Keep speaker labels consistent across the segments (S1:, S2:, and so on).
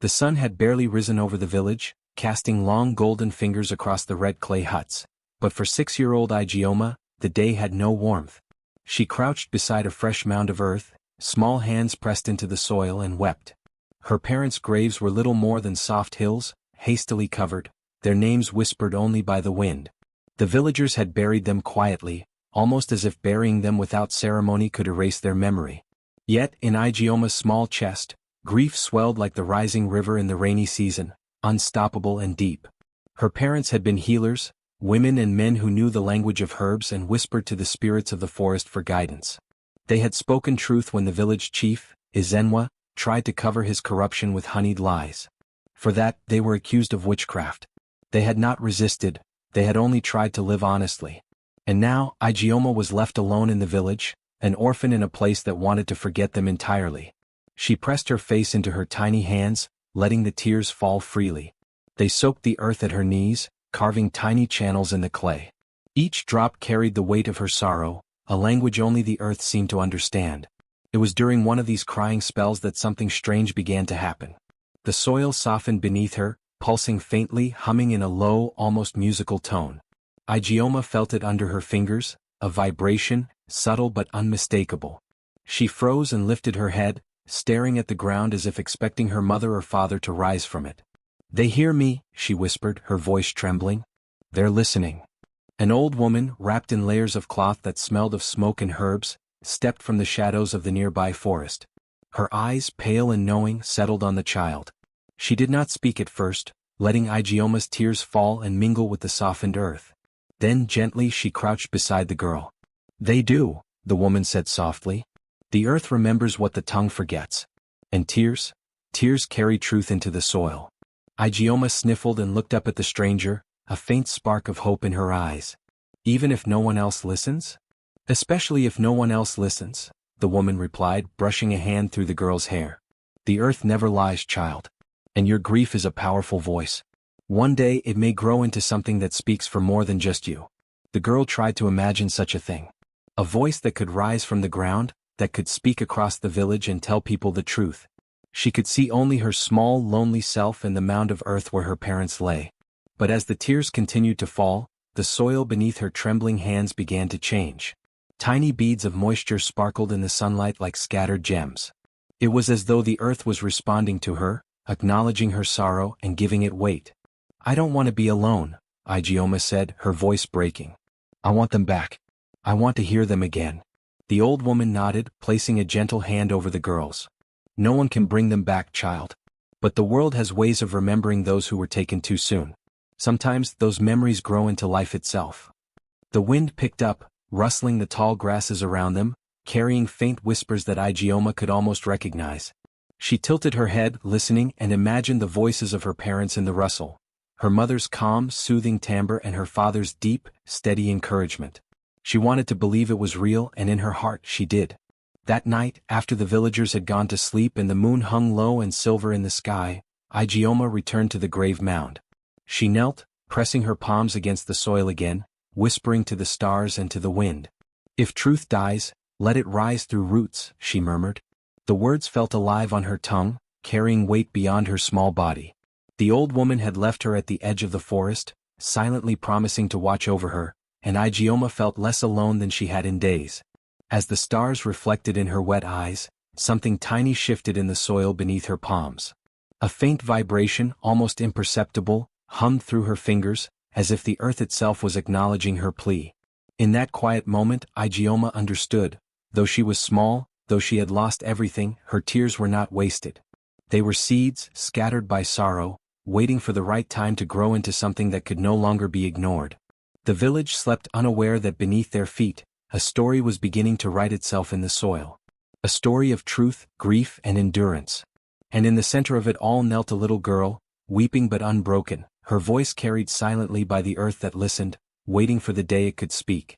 S1: The sun had barely risen over the village, casting long golden fingers across the red clay huts, but for 6-year-old Igioma, the day had no warmth. She crouched beside a fresh mound of earth, small hands pressed into the soil, and wept. Her parents' graves were little more than soft hills, hastily covered, their names whispered only by the wind. The villagers had buried them quietly, almost as if burying them without ceremony could erase their memory. Yet, in Igioma's small chest, grief swelled like the rising river in the rainy season, unstoppable and deep. Her parents had been healers, women and men who knew the language of herbs and whispered to the spirits of the forest for guidance. They had spoken truth when the village chief, Izenwa, tried to cover his corruption with honeyed lies. For that, they were accused of witchcraft. They had not resisted, they had only tried to live honestly. And now, Igioma was left alone in the village, an orphan in a place that wanted to forget them entirely. She pressed her face into her tiny hands, letting the tears fall freely. They soaked the earth at her knees, carving tiny channels in the clay. Each drop carried the weight of her sorrow, a language only the earth seemed to understand. It was during one of these crying spells that something strange began to happen. The soil softened beneath her, pulsing faintly, humming in a low, almost musical tone. Igioma felt it under her fingers, a vibration, subtle but unmistakable. She froze and lifted her head, staring at the ground as if expecting her mother or father to rise from it. "They hear me," she whispered, her voice trembling. "They're listening." An old woman, wrapped in layers of cloth that smelled of smoke and herbs, stepped from the shadows of the nearby forest. Her eyes, pale and knowing, settled on the child. She did not speak at first, letting Igioma's tears fall and mingle with the softened earth. Then gently she crouched beside the girl. "They do," the woman said softly. "The earth remembers what the tongue forgets. And tears carry truth into the soil." Igioma sniffled and looked up at the stranger, a faint spark of hope in her eyes. "Even if no one else listens?" "Especially if no one else listens," the woman replied, brushing a hand through the girl's hair. "The earth never lies, child. And your grief is a powerful voice. One day it may grow into something that speaks for more than just you." The girl tried to imagine such a thing. A voice that could rise from the ground, that could speak across the village and tell people the truth. She could see only her small, lonely self and the mound of earth where her parents lay. But as the tears continued to fall, the soil beneath her trembling hands began to change. Tiny beads of moisture sparkled in the sunlight like scattered gems. It was as though the earth was responding to her, acknowledging her sorrow and giving it weight. "I don't want to be alone," Igioma said, her voice breaking. "I want them back. I want to hear them again." The old woman nodded, placing a gentle hand over the girl's. "No one can bring them back, child. But the world has ways of remembering those who were taken too soon. Sometimes those memories grow into life itself." The wind picked up, rustling the tall grasses around them, carrying faint whispers that Igioma could almost recognize. She tilted her head, listening, and imagined the voices of her parents in the rustle. Her mother's calm, soothing timbre and her father's deep, steady encouragement. She wanted to believe it was real, and in her heart she did. That night, after the villagers had gone to sleep and the moon hung low and silver in the sky, Igioma returned to the grave mound. She knelt, pressing her palms against the soil again, whispering to the stars and to the wind. "If truth dies, let it rise through roots," she murmured. The words felt alive on her tongue, carrying weight beyond her small body. The old woman had left her at the edge of the forest, silently promising to watch over her, and Igioma felt less alone than she had in days. As the stars reflected in her wet eyes, something tiny shifted in the soil beneath her palms. A faint vibration, almost imperceptible, hummed through her fingers, as if the earth itself was acknowledging her plea. In that quiet moment, Igioma understood. Though she was small, though she had lost everything, her tears were not wasted. They were seeds, scattered by sorrow, waiting for the right time to grow into something that could no longer be ignored. The village slept unaware that beneath their feet, a story was beginning to write itself in the soil. A story of truth, grief, and endurance. And in the center of it all knelt a little girl, weeping but unbroken, her voice carried silently by the earth that listened, waiting for the day it could speak.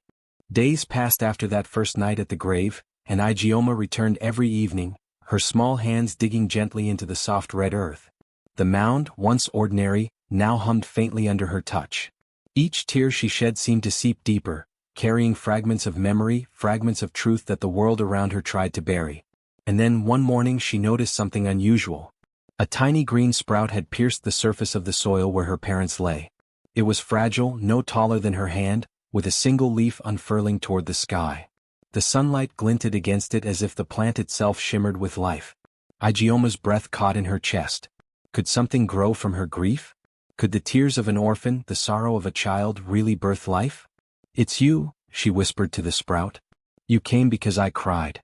S1: Days passed after that first night at the grave, and Igioma returned every evening, her small hands digging gently into the soft red earth. The mound, once ordinary, now hummed faintly under her touch. Each tear she shed seemed to seep deeper, carrying fragments of memory, fragments of truth that the world around her tried to bury. And then one morning she noticed something unusual. A tiny green sprout had pierced the surface of the soil where her parents lay. It was fragile, no taller than her hand, with a single leaf unfurling toward the sky. The sunlight glinted against it as if the plant itself shimmered with life. Igioma's breath caught in her chest. Could something grow from her grief? Could the tears of an orphan, the sorrow of a child, really birth life? "It's you," she whispered to the sprout. "You came because I cried."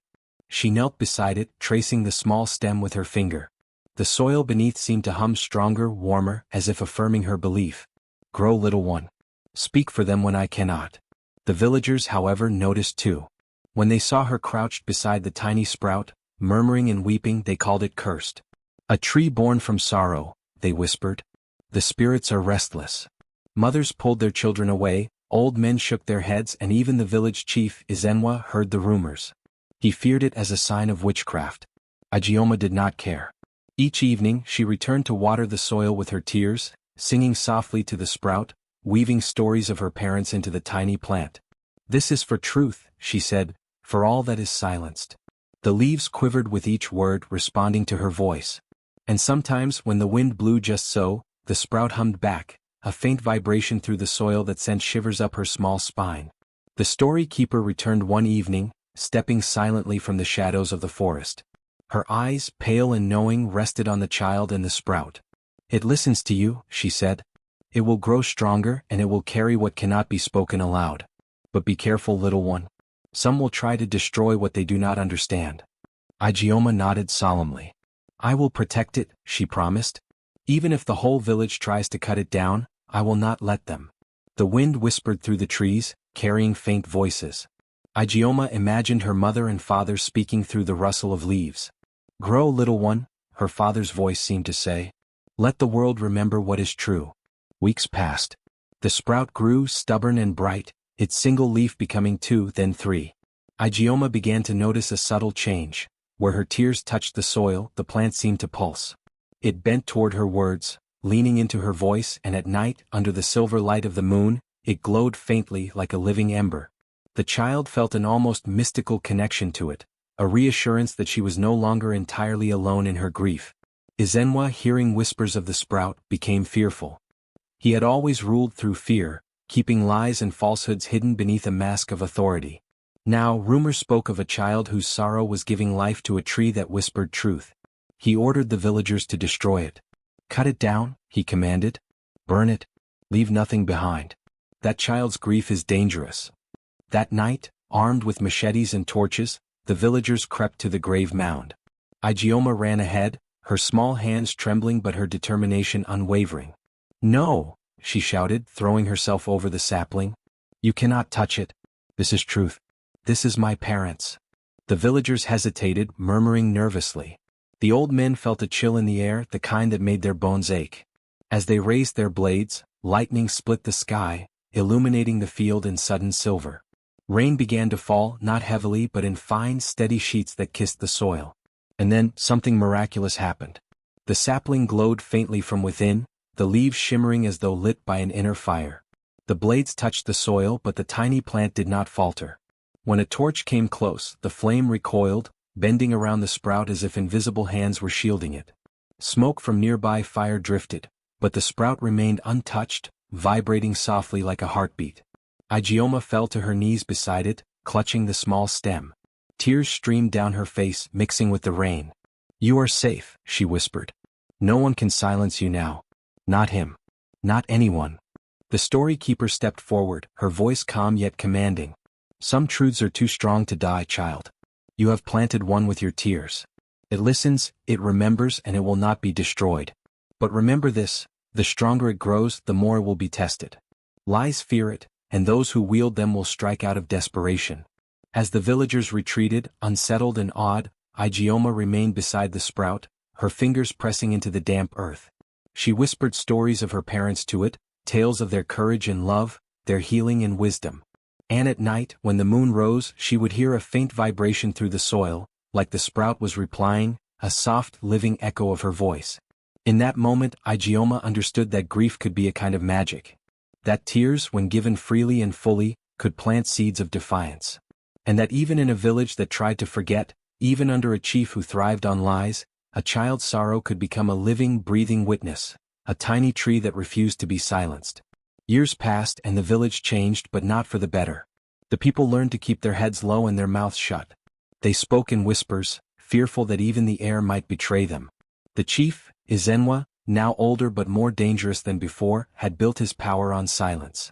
S1: She knelt beside it, tracing the small stem with her finger. The soil beneath seemed to hum stronger, warmer, as if affirming her belief. "Grow, little one. Speak for them when I cannot." The villagers, however, noticed too. When they saw her crouched beside the tiny sprout, murmuring and weeping, they called it cursed. "A tree born from sorrow," they whispered. "The spirits are restless." Mothers pulled their children away, old men shook their heads, and even the village chief, Izenwa, heard the rumors. He feared it as a sign of witchcraft. Igioma did not care. Each evening, she returned to water the soil with her tears, singing softly to the sprout, weaving stories of her parents into the tiny plant. "This is for truth," she said, "for all that is silenced." The leaves quivered with each word, responding to her voice. And sometimes, when the wind blew just so, the sprout hummed back, a faint vibration through the soil that sent shivers up her small spine. The story keeper returned one evening, stepping silently from the shadows of the forest. Her eyes, pale and knowing, rested on the child and the sprout. "It listens to you," she said. "It will grow stronger, and it will carry what cannot be spoken aloud. But be careful, little one. Some will try to destroy what they do not understand." Igioma nodded solemnly. "I will protect it," she promised. "Even if the whole village tries to cut it down, I will not let them." The wind whispered through the trees, carrying faint voices. Igioma imagined her mother and father speaking through the rustle of leaves. "Grow, little one," her father's voice seemed to say. "Let the world remember what is true." Weeks passed. The sprout grew, stubborn and bright, its single leaf becoming 2, then 3. Igioma began to notice a subtle change. Where her tears touched the soil, the plant seemed to pulse. It bent toward her words, leaning into her voice, and at night, under the silver light of the moon, it glowed faintly like a living ember. The child felt an almost mystical connection to it, a reassurance that she was no longer entirely alone in her grief. Izenwa, hearing whispers of the sprout, became fearful. He had always ruled through fear, keeping lies and falsehoods hidden beneath a mask of authority. Now, rumor spoke of a child whose sorrow was giving life to a tree that whispered truth. He ordered the villagers to destroy it. "Cut it down," he commanded. "Burn it. Leave nothing behind. That child's grief is dangerous." That night, armed with machetes and torches, the villagers crept to the grave mound. Igioma ran ahead, her small hands trembling but her determination unwavering. "No!" she shouted, throwing herself over the sapling. "You cannot touch it. This is truth. This is my parents." The villagers hesitated, murmuring nervously. The old men felt a chill in the air, the kind that made their bones ache. As they raised their blades, lightning split the sky, illuminating the field in sudden silver. Rain began to fall, not heavily but in fine, steady sheets that kissed the soil. And then, something miraculous happened. The sapling glowed faintly from within, the leaves shimmering as though lit by an inner fire. The blades touched the soil, but the tiny plant did not falter. When a torch came close, the flame recoiled, bending around the sprout as if invisible hands were shielding it. Smoke from nearby fire drifted, but the sprout remained untouched, vibrating softly like a heartbeat. Igioma fell to her knees beside it, clutching the small stem. Tears streamed down her face, mixing with the rain. "You are safe," she whispered. "No one can silence you now. Not him. Not anyone." The story keeper stepped forward, her voice calm yet commanding. "Some truths are too strong to die, child. You have planted one with your tears. It listens, it remembers, and it will not be destroyed. But remember this, the stronger it grows, the more it will be tested. Lies fear it, and those who wield them will strike out of desperation." As the villagers retreated, unsettled and awed, Igioma remained beside the sprout, her fingers pressing into the damp earth. She whispered stories of her parents to it, tales of their courage and love, their healing and wisdom. And at night, when the moon rose, she would hear a faint vibration through the soil, like the sprout was replying, a soft, living echo of her voice. In that moment, Igioma understood that grief could be a kind of magic. That tears, when given freely and fully, could plant seeds of defiance. And that even in a village that tried to forget, even under a chief who thrived on lies, A child's sorrow could become a living, breathing witness, a tiny tree that refused to be silenced. Years passed and the village changed, but not for the better. The people learned to keep their heads low and their mouths shut. They spoke in whispers, fearful that even the air might betray them. The chief, Izenwa, now older but more dangerous than before, had built his power on silence.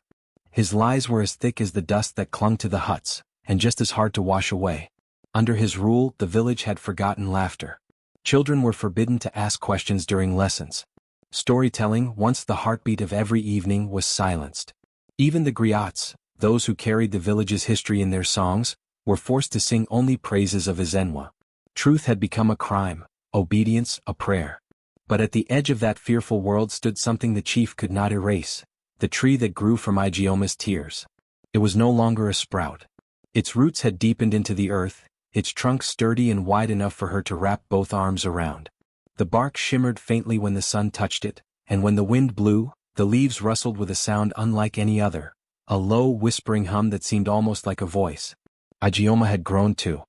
S1: His lies were as thick as the dust that clung to the huts, and just as hard to wash away. Under his rule, the village had forgotten laughter. Children were forbidden to ask questions during lessons. Storytelling, once the heartbeat of every evening, was silenced. Even the griots, those who carried the village's history in their songs, were forced to sing only praises of Izenwa. Truth had become a crime, obedience a prayer. But at the edge of that fearful world stood something the chief could not erase, the tree that grew from Igioma's tears. It was no longer a sprout. Its roots had deepened into the earth, its trunk sturdy and wide enough for her to wrap both arms around. The bark shimmered faintly when the sun touched it, and when the wind blew, the leaves rustled with a sound unlike any other, a low, whispering hum that seemed almost like a voice. Igioma had grown too.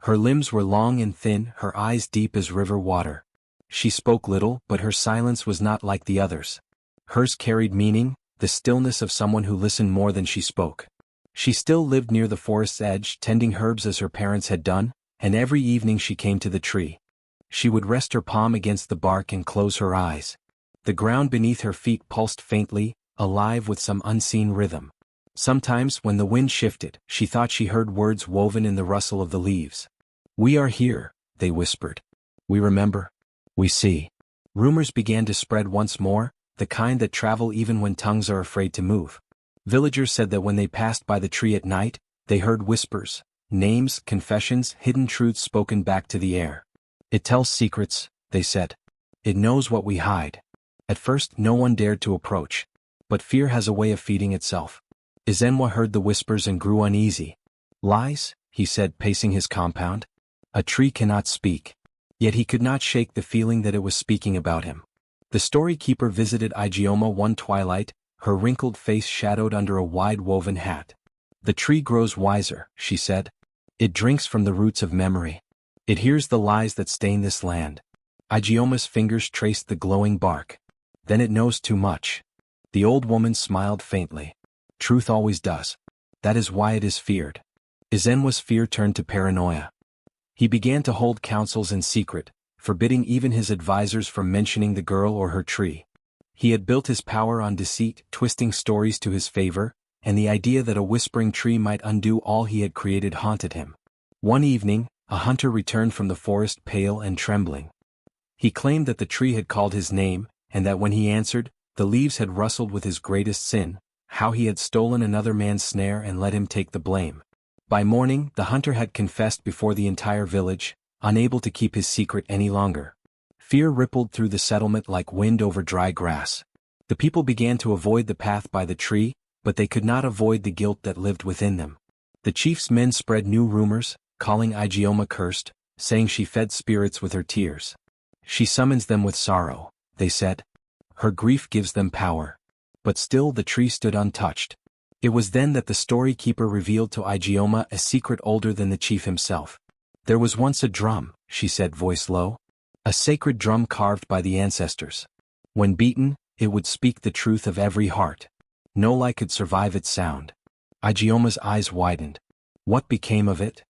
S1: Her limbs were long and thin, her eyes deep as river water. She spoke little, but her silence was not like the others. Hers carried meaning, the stillness of someone who listened more than she spoke. She still lived near the forest's edge, tending herbs as her parents had done, and every evening she came to the tree. She would rest her palm against the bark and close her eyes. The ground beneath her feet pulsed faintly, alive with some unseen rhythm. Sometimes, when the wind shifted, she thought she heard words woven in the rustle of the leaves. "We are here," they whispered. "We remember. We see." Rumors began to spread once more, the kind that travel even when tongues are afraid to move. Villagers said that when they passed by the tree at night, they heard whispers, names, confessions, hidden truths spoken back to the air. "It tells secrets," they said. "It knows what we hide." At first no one dared to approach. But fear has a way of feeding itself. Izenwa heard the whispers and grew uneasy. "Lies?" he said, pacing his compound. "A tree cannot speak." Yet he could not shake the feeling that it was speaking about him. The story keeper visited Igioma one twilight, her wrinkled face shadowed under a wide-woven hat. "The tree grows wiser," she said. "It drinks from the roots of memory. It hears the lies that stain this land." Igioma's fingers traced the glowing bark. "Then it knows too much." The old woman smiled faintly. "Truth always does. That is why it is feared." Izenwa's fear turned to paranoia. He began to hold councils in secret, forbidding even his advisors from mentioning the girl or her tree. He had built his power on deceit, twisting stories to his favor, and the idea that a whispering tree might undo all he had created haunted him. One evening, a hunter returned from the forest pale and trembling. He claimed that the tree had called his name, and that when he answered, the leaves had rustled with his greatest sin, how he had stolen another man's snare and let him take the blame. By morning, the hunter had confessed before the entire village, unable to keep his secret any longer. Fear rippled through the settlement like wind over dry grass. The people began to avoid the path by the tree, but they could not avoid the guilt that lived within them. The chief's men spread new rumors, calling Igioma cursed, saying she fed spirits with her tears. "She summons them with sorrow," they said. "Her grief gives them power." But still the tree stood untouched. It was then that the story keeper revealed to Igioma a secret older than the chief himself. "There was once a drum," she said, voice low. "A sacred drum carved by the ancestors. When beaten, it would speak the truth of every heart. No lie could survive its sound." Igioma's eyes widened. What became of it?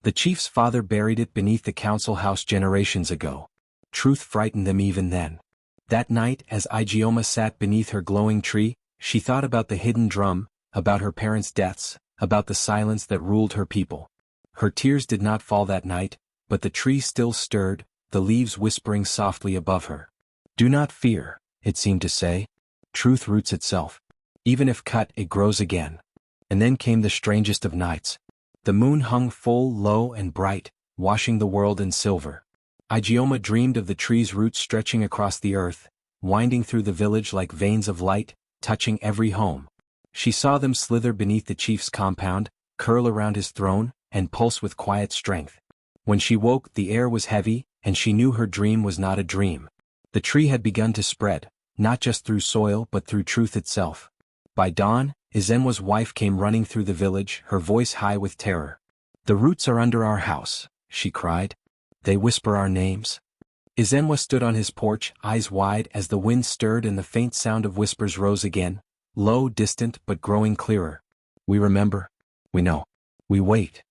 S1: The chief's father buried it beneath the council house generations ago. Truth frightened them even then. That night, as Igioma sat beneath her glowing tree, she thought about the hidden drum, about her parents' deaths, about the silence that ruled her people. Her tears did not fall that night, but the tree still stirred, the leaves whispering softly above her. "Do not fear," it seemed to say. "Truth roots itself. Even if cut, it grows again." And then came the strangest of nights. The moon hung full, low, and bright, washing the world in silver. Igioma dreamed of the tree's roots stretching across the earth, winding through the village like veins of light, touching every home. She saw them slither beneath the chief's compound, curl around his throne, and pulse with quiet strength. When she woke, the air was heavy, and she knew her dream was not a dream. The tree had begun to spread, not just through soil but through truth itself. By dawn, Izenwa's wife came running through the village, her voice high with terror. "The roots are under our house," she cried. "They whisper our names." Izenwa stood on his porch, eyes wide as the wind stirred and the faint sound of whispers rose again, low, distant but growing clearer. We remember. We know. We wait.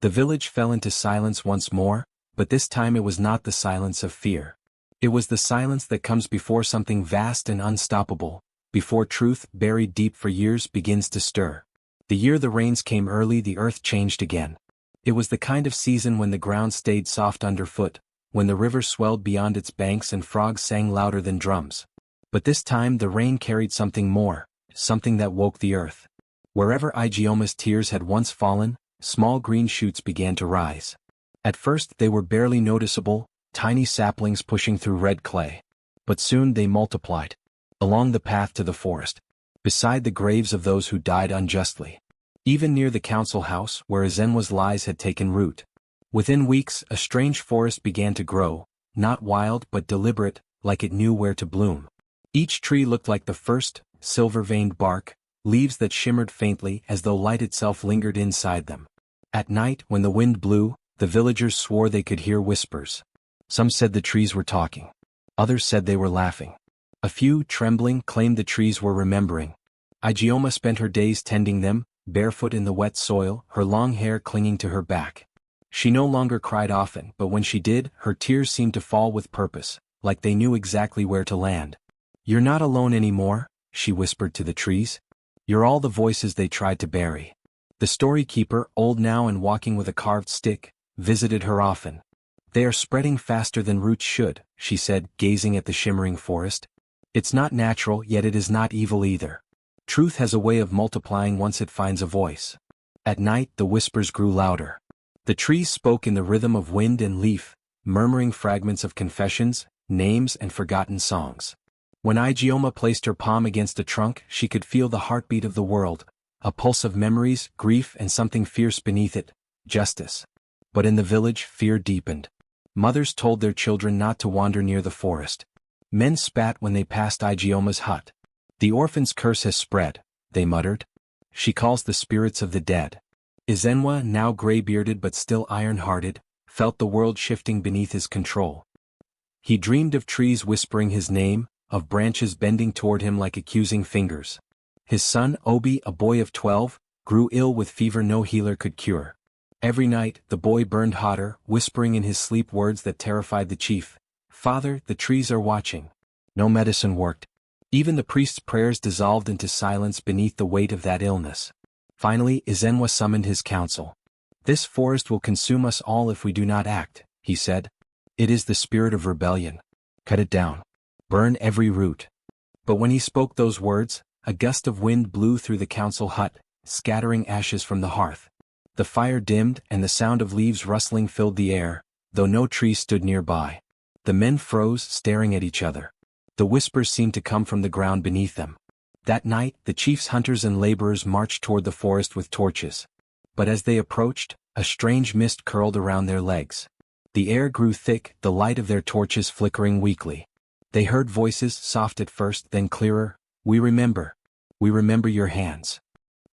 S1: The village fell into silence once more, but this time it was not the silence of fear. It was the silence that comes before something vast and unstoppable, before truth, buried deep for years, begins to stir. The year the rains came early, the earth changed again. It was the kind of season when the ground stayed soft underfoot, when the river swelled beyond its banks and frogs sang louder than drums. But this time the rain carried something more, something that woke the earth. Wherever Igioma's tears had once fallen, small green shoots began to rise. At first they were barely noticeable, tiny saplings pushing through red clay. But soon they multiplied. Along the path to the forest. Beside the graves of those who died unjustly. Even near the council house where Izenwa's lies had taken root. Within weeks a strange forest began to grow, not wild but deliberate, like it knew where to bloom. Each tree looked like the first, silver-veined bark, leaves that shimmered faintly as though light itself lingered inside them. At night when the wind blew, the villagers swore they could hear whispers. Some said the trees were talking. Others said they were laughing. A few, trembling, claimed the trees were remembering. Igioma spent her days tending them, barefoot in the wet soil, her long hair clinging to her back. She no longer cried often, but when she did, her tears seemed to fall with purpose, like they knew exactly where to land. "You're not alone anymore," she whispered to the trees. "You're all the voices they tried to bury." The story keeper, old now and walking with a carved stick, visited her often. "They are spreading faster than roots should," she said, gazing at the shimmering forest. "It's not natural, yet it is not evil either. Truth has a way of multiplying once it finds a voice." At night the whispers grew louder. The trees spoke in the rhythm of wind and leaf, murmuring fragments of confessions, names and forgotten songs. When Igioma placed her palm against a trunk, she could feel the heartbeat of the world, a pulse of memories, grief and something fierce beneath it, justice. But in the village fear deepened. Mothers told their children not to wander near the forest. Men spat when they passed Igioma's hut. "The orphan's curse has spread," they muttered. "She calls the spirits of the dead." Izenwa, now gray-bearded but still iron-hearted, felt the world shifting beneath his control. He dreamed of trees whispering his name, of branches bending toward him like accusing fingers. His son, Obi, a boy of 12, grew ill with fever no healer could cure. Every night, the boy burned hotter, whispering in his sleep words that terrified the chief. "Father, the trees are watching." No medicine worked. Even the priest's prayers dissolved into silence beneath the weight of that illness. Finally, Izenwa summoned his council. "This forest will consume us all if we do not act," he said. "It is the spirit of rebellion. Cut it down. Burn every root." But when he spoke those words, a gust of wind blew through the council hut, scattering ashes from the hearth. The fire dimmed and the sound of leaves rustling filled the air, though no trees stood nearby. The men froze, staring at each other. The whispers seemed to come from the ground beneath them. That night, the chief's hunters and laborers marched toward the forest with torches. But as they approached, a strange mist curled around their legs. The air grew thick, the light of their torches flickering weakly. They heard voices, soft at first, then clearer. "We remember. We remember your hands."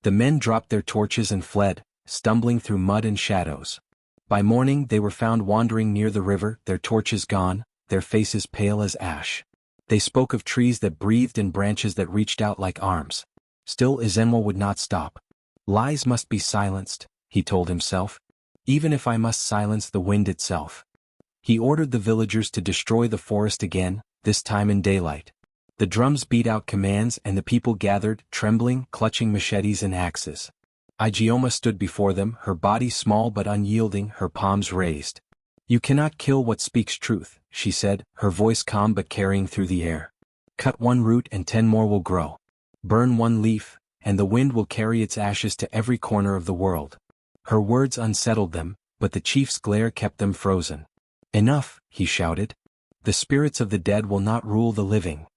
S1: The men dropped their torches and fled, stumbling through mud and shadows. By morning they were found wandering near the river, their torches gone, their faces pale as ash. They spoke of trees that breathed and branches that reached out like arms. Still Izenwa would not stop. "Lies must be silenced," he told himself. "Even if I must silence the wind itself." He ordered the villagers to destroy the forest again, this time in daylight. The drums beat out commands and the people gathered, trembling, clutching machetes and axes. Igioma stood before them, her body small but unyielding, her palms raised. "You cannot kill what speaks truth," she said, her voice calm but carrying through the air. "Cut one root and 10 more will grow. Burn one leaf, and the wind will carry its ashes to every corner of the world." Her words unsettled them, but the chief's glare kept them frozen. "Enough," he shouted. "The spirits of the dead will not rule the living."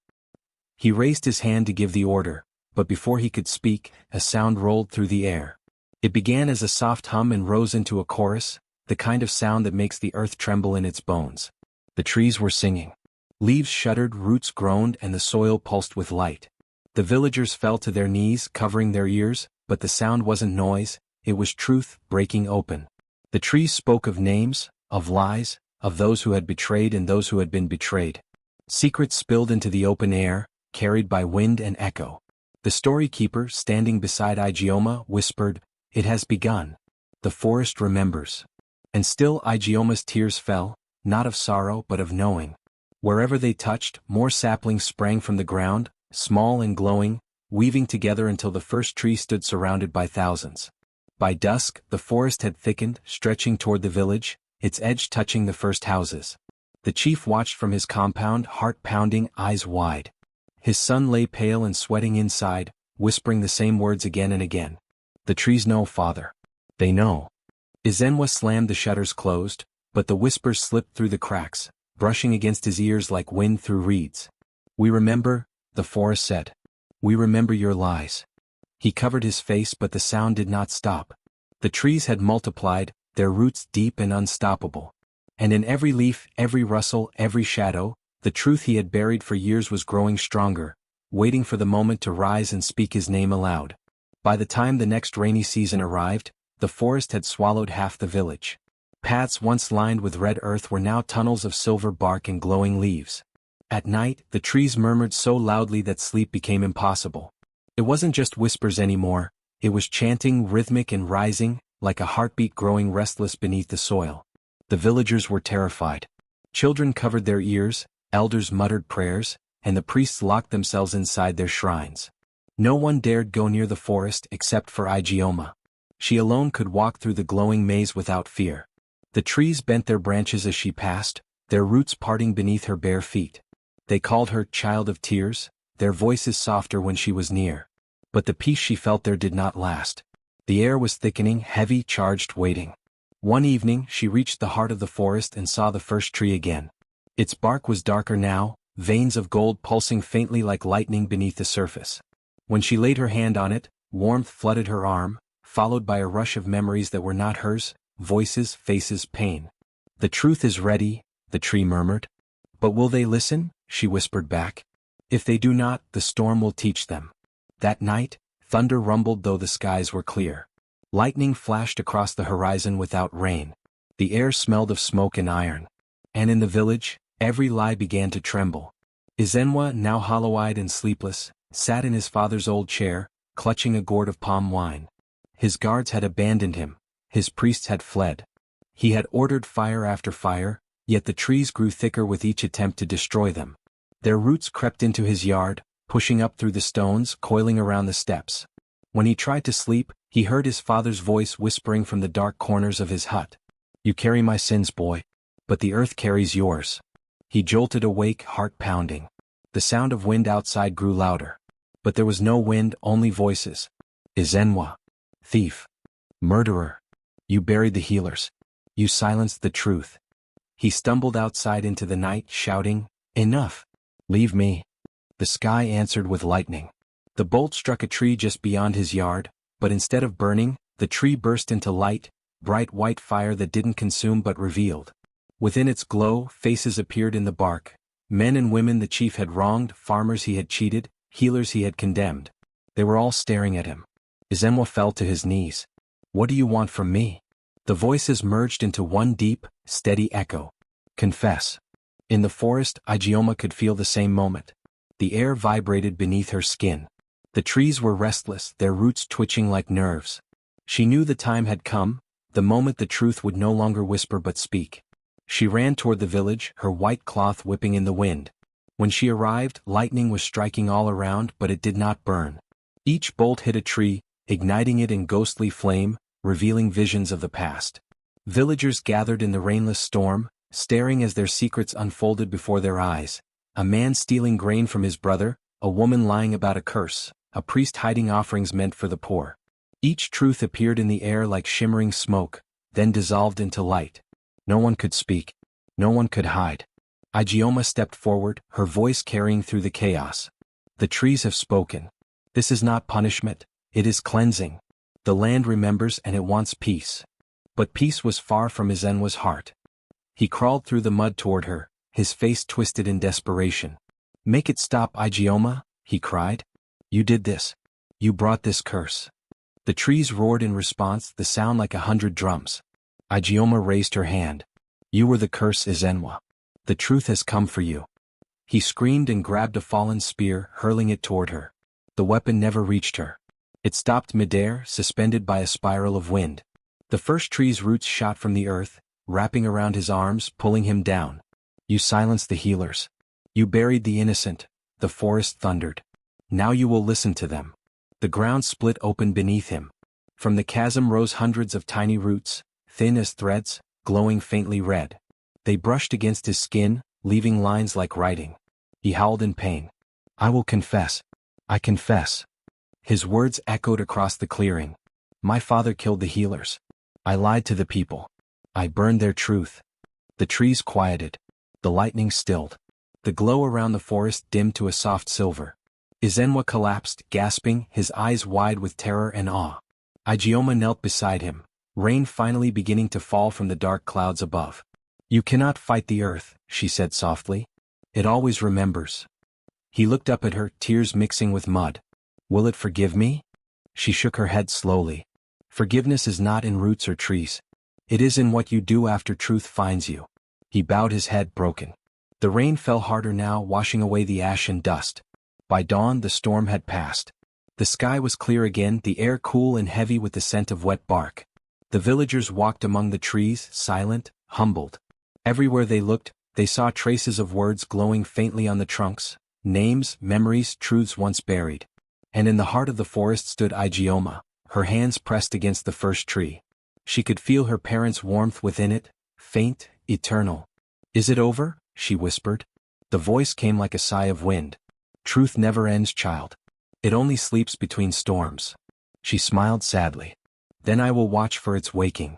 S1: He raised his hand to give the order, but before he could speak, a sound rolled through the air. It began as a soft hum and rose into a chorus, the kind of sound that makes the earth tremble in its bones. The trees were singing. Leaves shuddered, roots groaned, and the soil pulsed with light. The villagers fell to their knees, covering their ears, but the sound wasn't noise, it was truth breaking open. The trees spoke of names, of lies, of those who had betrayed and those who had been betrayed. Secrets spilled into the open air, carried by wind and echo. The story keeper, standing beside Igioma, whispered, "It has begun. The forest remembers." And still Igioma's tears fell, not of sorrow but of knowing. Wherever they touched, more saplings sprang from the ground, small and glowing, weaving together until the first tree stood surrounded by thousands. By dusk, the forest had thickened, stretching toward the village, its edge touching the first houses. The chief watched from his compound, heart pounding, eyes wide. His son lay pale and sweating inside, whispering the same words again and again. "The trees know, father. They know." Izenwa slammed the shutters closed, but the whispers slipped through the cracks, brushing against his ears like wind through reeds. "We remember," the forest said. "We remember your lies." He covered his face but the sound did not stop. The trees had multiplied, their roots deep and unstoppable. And in every leaf, every rustle, every shadow, the truth he had buried for years was growing stronger, waiting for the moment to rise and speak his name aloud. By the time the next rainy season arrived, the forest had swallowed half the village. Paths once lined with red earth were now tunnels of silver bark and glowing leaves. At night, the trees murmured so loudly that sleep became impossible. It wasn't just whispers anymore, it was chanting, rhythmic and rising, like a heartbeat growing restless beneath the soil. The villagers were terrified. Children covered their ears, elders muttered prayers, and the priests locked themselves inside their shrines. No one dared go near the forest except for Igioma. She alone could walk through the glowing maze without fear. The trees bent their branches as she passed, their roots parting beneath her bare feet. They called her Child of Tears, their voices softer when she was near. But the peace she felt there did not last. The air was thickening, heavy, charged, waiting. One evening, she reached the heart of the forest and saw the first tree again. Its bark was darker now, veins of gold pulsing faintly like lightning beneath the surface. When she laid her hand on it, warmth flooded her arm, followed by a rush of memories that were not hers, voices, faces, pain. "The truth is ready," the tree murmured. "But will they listen?" she whispered back. "If they do not, the storm will teach them." That night, thunder rumbled though the skies were clear. Lightning flashed across the horizon without rain. The air smelled of smoke and iron. And in the village, every lie began to tremble. Izenwa, now hollow-eyed and sleepless, sat in his father's old chair, clutching a gourd of palm wine. His guards had abandoned him, his priests had fled. He had ordered fire after fire, yet the trees grew thicker with each attempt to destroy them. Their roots crept into his yard, pushing up through the stones, coiling around the steps. When he tried to sleep, he heard his father's voice whispering from the dark corners of his hut. "You carry my sins, boy, but the earth carries yours." He jolted awake, heart pounding. The sound of wind outside grew louder. But there was no wind, only voices. "Izenwa. Thief. Murderer. You buried the healers. You silenced the truth." He stumbled outside into the night, shouting, "Enough! Leave me." The sky answered with lightning. The bolt struck a tree just beyond his yard, but instead of burning, the tree burst into light, bright white fire that didn't consume but revealed. Within its glow, faces appeared in the bark. Men and women the chief had wronged, farmers he had cheated, healers he had condemned. They were all staring at him. Izenwa fell to his knees. "What do you want from me?" The voices merged into one deep, steady echo. "Confess." In the forest, Igioma could feel the same moment. The air vibrated beneath her skin. The trees were restless, their roots twitching like nerves. She knew the time had come, the moment the truth would no longer whisper but speak. She ran toward the village, her white cloth whipping in the wind. When she arrived, lightning was striking all around, but it did not burn. Each bolt hit a tree, igniting it in ghostly flame, revealing visions of the past. Villagers gathered in the rainless storm, staring as their secrets unfolded before their eyes. A man stealing grain from his brother, a woman lying about a curse, a priest hiding offerings meant for the poor. Each truth appeared in the air like shimmering smoke, then dissolved into light. No one could speak. No one could hide. Igioma stepped forward, her voice carrying through the chaos. "The trees have spoken. This is not punishment, it is cleansing. The land remembers and it wants peace." But peace was far from Izenwa's heart. He crawled through the mud toward her, his face twisted in desperation. "Make it stop, Igioma," he cried. "You did this. You brought this curse." The trees roared in response, the sound like 100 drums. Igioma raised her hand. You were the curse, Izenwa. The truth has come for you. He screamed and grabbed a fallen spear, hurling it toward her. The weapon never reached her. It stopped midair, suspended by a spiral of wind. The first tree's roots shot from the earth, wrapping around his arms, pulling him down. You silenced the healers. You buried the innocent, the forest thundered. Now you will listen to them. The ground split open beneath him. From the chasm rose hundreds of tiny roots, thin as threads, glowing faintly red. They brushed against his skin, leaving lines like writing. He howled in pain. I will confess. I confess. His words echoed across the clearing. My father killed the healers. I lied to the people. I burned their truth. The trees quieted. The lightning stilled. The glow around the forest dimmed to a soft silver. Izenwa collapsed, gasping, his eyes wide with terror and awe. Ijeoma knelt beside him, rain finally beginning to fall from the dark clouds above. You cannot fight the earth, she said softly. It always remembers. He looked up at her, tears mixing with mud. Will it forgive me? She shook her head slowly. Forgiveness is not in roots or trees. It is in what you do after truth finds you. He bowed his head, broken. The rain fell harder now, washing away the ash and dust. By dawn the storm had passed. The sky was clear again, the air cool and heavy with the scent of wet bark. The villagers walked among the trees, silent, humbled. Everywhere they looked, they saw traces of words glowing faintly on the trunks, names, memories, truths once buried. And in the heart of the forest stood Ijeoma, her hands pressed against the first tree. She could feel her parents' warmth within it, faint, eternal. Is it over? She whispered. The voice came like a sigh of wind. Truth never ends, child. It only sleeps between storms. She smiled sadly. Then I will watch for its waking.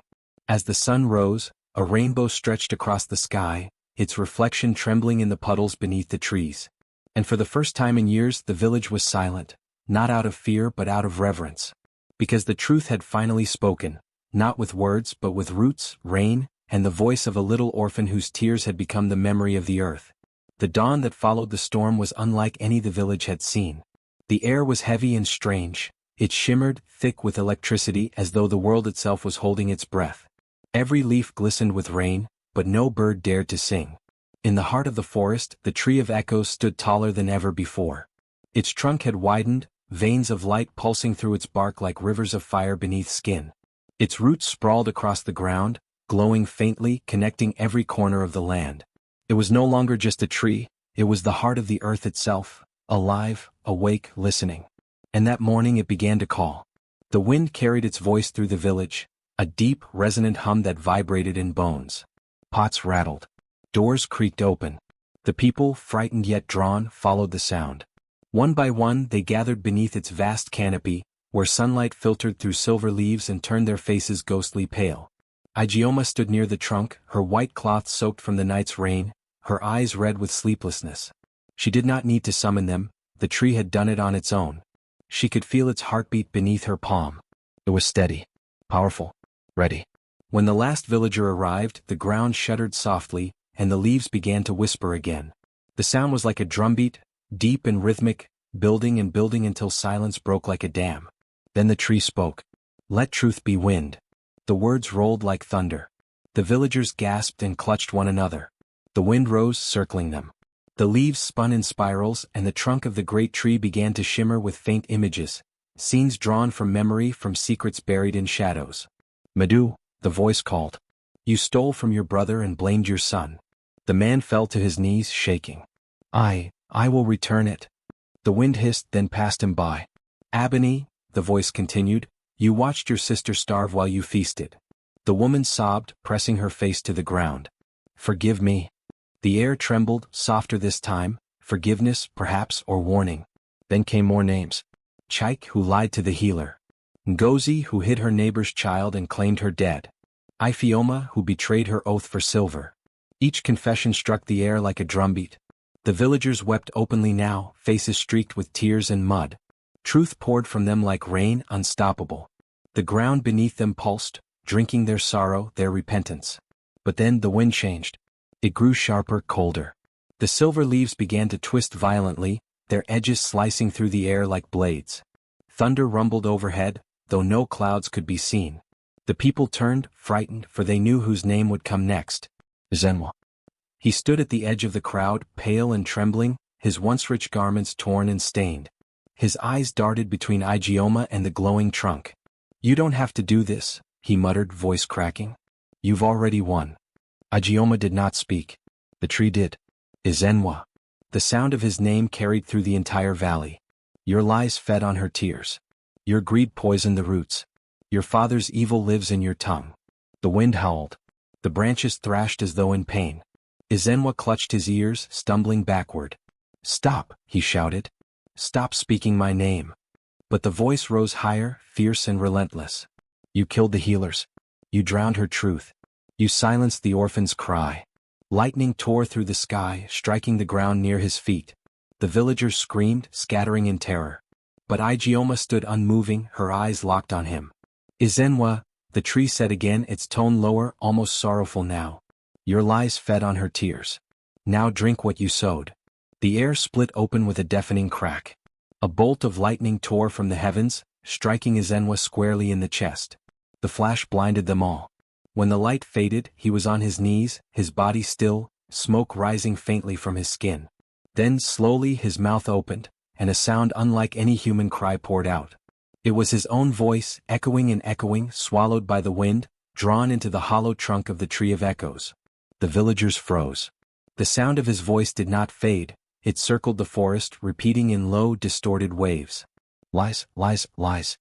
S1: As the sun rose, a rainbow stretched across the sky, its reflection trembling in the puddles beneath the trees. And for the first time in years the village was silent, not out of fear but out of reverence. Because the truth had finally spoken, not with words but with roots, rain, and the voice of a little orphan whose tears had become the memory of the earth. The dawn that followed the storm was unlike any the village had seen. The air was heavy and strange. It shimmered, thick with electricity, as though the world itself was holding its breath. Every leaf glistened with rain, but no bird dared to sing. In the heart of the forest, the tree of echoes stood taller than ever before. Its trunk had widened, veins of light pulsing through its bark like rivers of fire beneath skin. Its roots sprawled across the ground, glowing faintly, connecting every corner of the land. It was no longer just a tree, it was the heart of the earth itself, alive, awake, listening. And that morning it began to call. The wind carried its voice through the village, a deep, resonant hum that vibrated in bones. Pots rattled. Doors creaked open. The people, frightened yet drawn, followed the sound. One by one they gathered beneath its vast canopy, where sunlight filtered through silver leaves and turned their faces ghostly pale. Ijeoma stood near the trunk, her white cloth soaked from the night's rain, her eyes red with sleeplessness. She did not need to summon them, the tree had done it on its own. She could feel its heartbeat beneath her palm. It was steady, powerful, ready. When the last villager arrived, the ground shuddered softly, and the leaves began to whisper again. The sound was like a drumbeat, deep and rhythmic, building and building until silence broke like a dam. Then the tree spoke. Let truth be wind. The words rolled like thunder. The villagers gasped and clutched one another. The wind rose, circling them. The leaves spun in spirals, and the trunk of the great tree began to shimmer with faint images, scenes drawn from memory, from secrets buried in shadows. Madu, the voice called. You stole from your brother and blamed your son. The man fell to his knees, shaking. I will return it. The wind hissed, then passed him by. Abony, the voice continued, you watched your sister starve while you feasted. The woman sobbed, pressing her face to the ground. Forgive me. The air trembled, softer this time, forgiveness, perhaps, or warning. Then came more names. Chike, who lied to the healer. Ngozi, who hid her neighbor's child and claimed her dead. Ifeoma, who betrayed her oath for silver. Each confession struck the air like a drumbeat. The villagers wept openly now, faces streaked with tears and mud. Truth poured from them like rain, unstoppable. The ground beneath them pulsed, drinking their sorrow, their repentance. But then the wind changed. It grew sharper, colder. The silver leaves began to twist violently, their edges slicing through the air like blades. Thunder rumbled overhead, though no clouds could be seen. The people turned, frightened, for they knew whose name would come next. Zenwa. He stood at the edge of the crowd, pale and trembling, his once rich garments torn and stained. His eyes darted between Igioma and the glowing trunk. "You don't have to do this," he muttered, voice cracking. "You've already won." Igioma did not speak. The tree did. Izenwa. The sound of his name carried through the entire valley. "Your lies fed on her tears. Your greed poisoned the roots. Your father's evil lives in your tongue." The wind howled. The branches thrashed as though in pain. Izenwa clutched his ears, stumbling backward. "Stop," he shouted. "Stop speaking my name." But the voice rose higher, fierce and relentless. "You killed the healers. You drowned her truth. You silenced the orphan's cry." Lightning tore through the sky, striking the ground near his feet. The villagers screamed, scattering in terror. But Igioma stood unmoving, her eyes locked on him. "Izenwa," the tree said again, its tone lower, almost sorrowful now. "Your lies fed on her tears. Now drink what you sowed." The air split open with a deafening crack. A bolt of lightning tore from the heavens, striking Izenwa squarely in the chest. The flash blinded them all. When the light faded, he was on his knees, his body still, smoke rising faintly from his skin. Then slowly his mouth opened, and a sound unlike any human cry poured out. It was his own voice, echoing and echoing, swallowed by the wind, drawn into the hollow trunk of the Tree of Echoes. The villagers froze. The sound of his voice did not fade, it circled the forest, repeating in low, distorted waves. "Lies, lies, lies."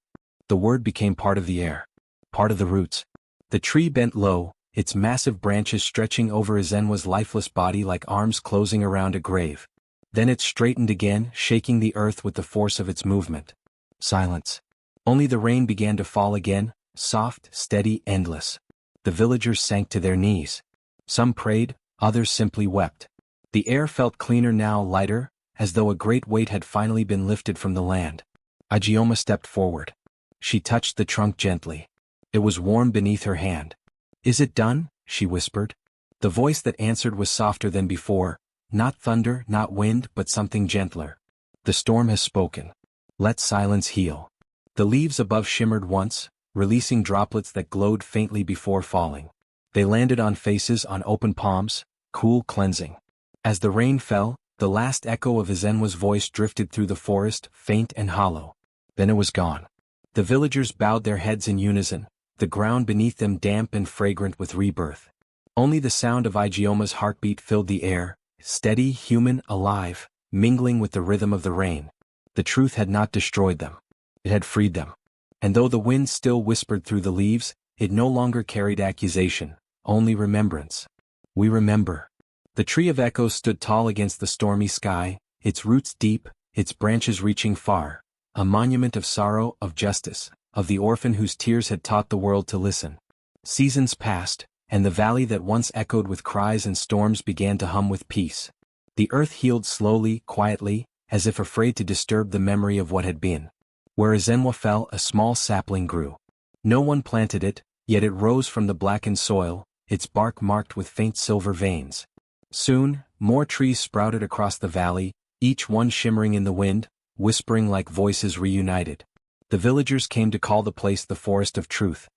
S1: The word became part of the air. Part of the roots. The tree bent low, its massive branches stretching over Izenwa's lifeless body like arms closing around a grave. Then it straightened again, shaking the earth with the force of its movement. Silence. Only the rain began to fall again, soft, steady, endless. The villagers sank to their knees. Some prayed, others simply wept. The air felt cleaner now, lighter, as though a great weight had finally been lifted from the land. Igioma stepped forward. She touched the trunk gently. It was warm beneath her hand. "Is it done?" she whispered. The voice that answered was softer than before, not thunder, not wind, but something gentler. "The storm has spoken. Let silence heal." The leaves above shimmered once, releasing droplets that glowed faintly before falling. They landed on faces, on open palms, cool, cleansing. As the rain fell, the last echo of Izenwa's voice drifted through the forest, faint and hollow. Then it was gone. The villagers bowed their heads in unison, the ground beneath them damp and fragrant with rebirth. Only the sound of Igioma's heartbeat filled the air, steady, human, alive, mingling with the rhythm of the rain. The truth had not destroyed them. It had freed them. And though the wind still whispered through the leaves, it no longer carried accusation, only remembrance. "We remember." The Tree of Echoes stood tall against the stormy sky, its roots deep, its branches reaching far, a monument of sorrow, of justice, of the orphan whose tears had taught the world to listen. Seasons passed, and the valley that once echoed with cries and storms began to hum with peace. The earth healed slowly, quietly, as if afraid to disturb the memory of what had been. Where Izenwa fell, a small sapling grew. No one planted it, yet it rose from the blackened soil, its bark marked with faint silver veins. Soon, more trees sprouted across the valley, each one shimmering in the wind, whispering like voices reunited. The villagers came to call the place the Forest of Truth,